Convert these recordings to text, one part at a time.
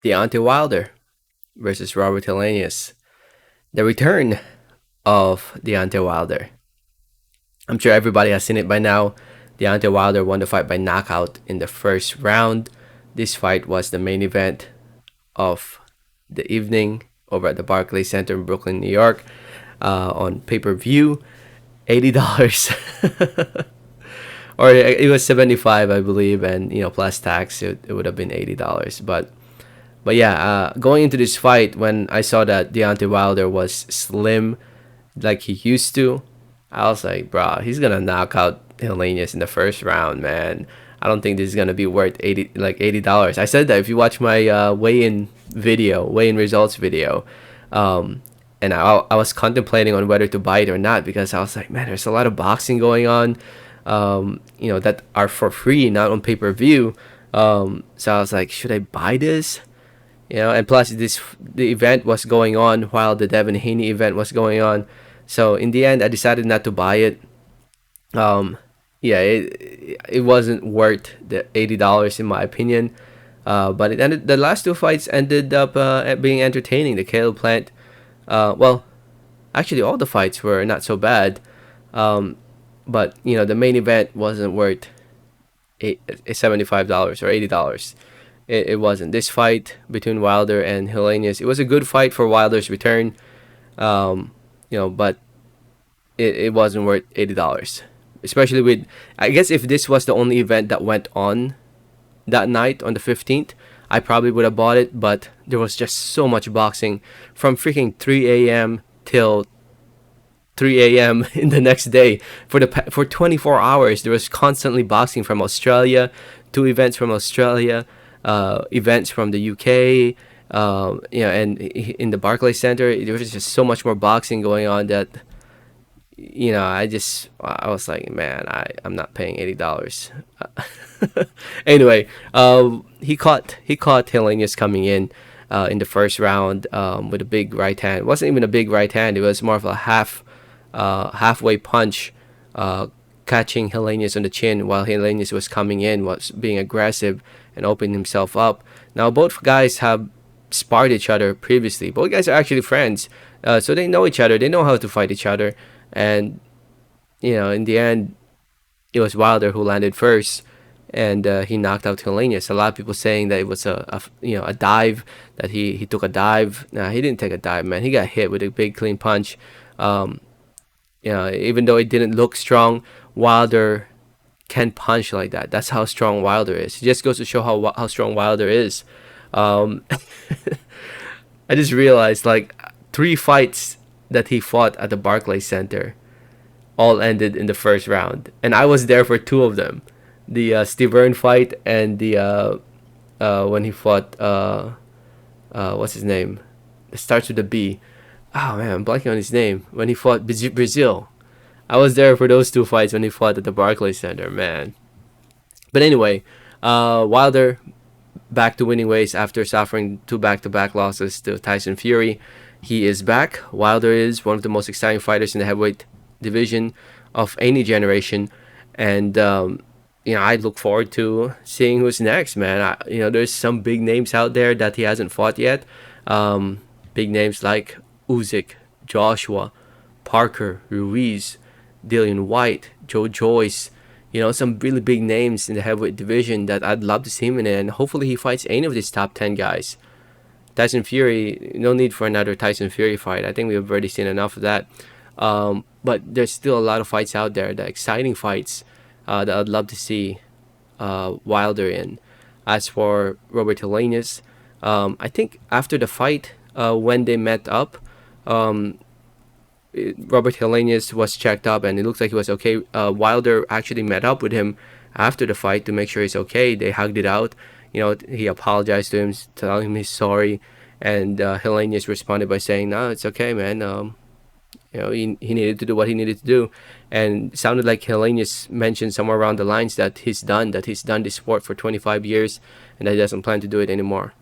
Deontay Wilder versus Robert Helenius. The return of Deontay Wilder. I'm sure everybody has seen it by now. Deontay Wilder won the fight by knockout in the first round. This fight was the main event of the evening over at the Barclays Center in Brooklyn, New York, on pay-per-view. $80. Or it was 75, I believe, and plus tax, it would have been $80. But yeah, going into this fight, when I saw that Deontay Wilder was slim like he used to, I was like, bro, he's gonna knock out Helenius in the first round, man. I don't think this is gonna be worth $80. I said that if you watch my weigh-in results video, and I was contemplating on whether to buy it or not, because I was like, man, there's a lot of boxing going on, that are for free, not on pay-per-view. So I was like, should I buy this? And plus the event was going on while the Devin Haney event was going on. So in the end, I decided not to buy it. Yeah, it wasn't worth the $80 in my opinion. But it ended. The last two fights ended up being entertaining. The Caleb Plant, well, actually all the fights were not so bad. But the main event wasn't worth $75 or $80. It wasn't. This fight between Wilder and Helenius, it was a good fight for Wilder's return. But it wasn't worth $80. Especially with, I guess if this was the only event that went on that night on the 15th, I probably would have bought it, but there was just so much boxing from freaking 3 a.m. till 3 a.m. in the next day. For 24 hours, there was constantly boxing from Australia, two events from Australia, events from the UK, and in the Barclays Center, there was just so much more boxing going on that, I was like, man, I'm not paying $80. Anyway, he caught Helenius coming in the first round, with a big right hand. It wasn't even a big right hand. It was more of a halfway punch, catching Helenius on the chin while Helenius was coming in, was being aggressive and opening himself up. Now both guys have sparred each other previously. Both guys are actually friends, so they know each other. They know how to fight each other. And in the end, it was Wilder who landed first, and he knocked out Helenius. A lot of people saying that it was a dive, that he took a dive. Nah, he didn't take a dive, man. He got hit with a big clean punch. Even though it didn't look strong, Wilder can punch like that. That's how strong Wilder is. It just goes to show how strong Wilder is. I just realized, like, 3 fights that he fought at the Barclays Center all ended in the first round, and I was there for 2 of them. The Steve Earn fight, and the when he fought what's his name? It starts with a B. Oh man, I'm blanking on his name. When he fought Brazil, I was there for those 2 fights when he fought at the Barclays Center, man. But anyway, Wilder back to winning ways after suffering 2 back-to-back losses to Tyson Fury. He is back. Wilder is one of the most exciting fighters in the heavyweight division of any generation, and I look forward to seeing who's next, man. There's some big names out there that he hasn't fought yet. Big names like Usyk, Joshua, Parker, Ruiz, Dillian White, Joe Joyce. Some really big names in the heavyweight division that I'd love to see him in, and hopefully he fights any of these top 10 guys. Tyson Fury, no need for another Tyson Fury fight. I think we've already seen enough of that. But there's still a lot of fights out there, the exciting fights that I'd love to see Wilder in. As for Robert Helenius, I think after the fight, when they met up, Robert Helenius was checked up and it looks like he was okay. Wilder actually met up with him after the fight to make sure he's okay. They hugged it out. He apologized to him, telling him he's sorry, and Helenius responded by saying, "No, it's okay, man. He needed to do what he needed to do," and it sounded like Helenius mentioned somewhere around the lines that he's done this sport for 25 years, and that he doesn't plan to do it anymore.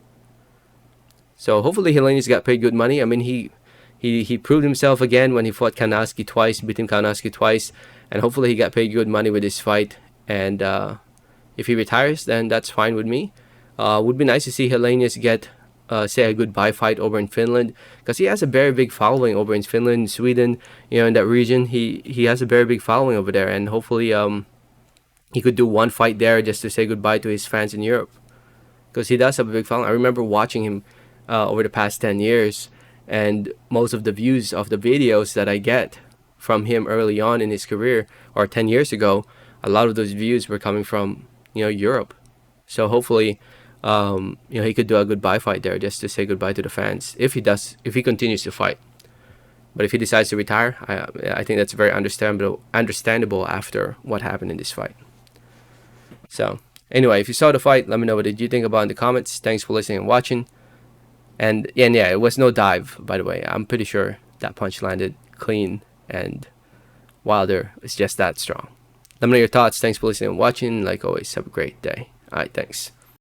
So hopefully Helenius got paid good money. I mean, he proved himself again when he fought Kanowski twice, beat him Kanowski twice, and hopefully he got paid good money with this fight. And if he retires, then that's fine with me. Would be nice to see Helenius get say a goodbye fight over in Finland, because he has a very big following over in Finland, Sweden, in that region. He has a very big following over there, and hopefully he could do one fight there just to say goodbye to his fans in Europe, because he does have a big following. I remember watching him over the past 10 years, and most of the views of the videos that I get from him early on in his career, or 10 years ago, a lot of those views were coming from Europe. So hopefully he could do a goodbye fight there just to say goodbye to the fans, if he continues to fight. But if he decides to retire, I think that's very understandable after what happened in this fight. So anyway, if you saw the fight, let me know what did you think about in the comments. Thanks for listening and watching. And yeah, it was no dive, by the way. I'm pretty sure that punch landed clean, and Wilder is just that strong. Let me know your thoughts. Thanks for listening and watching. Like always, have a great day. All right, thanks.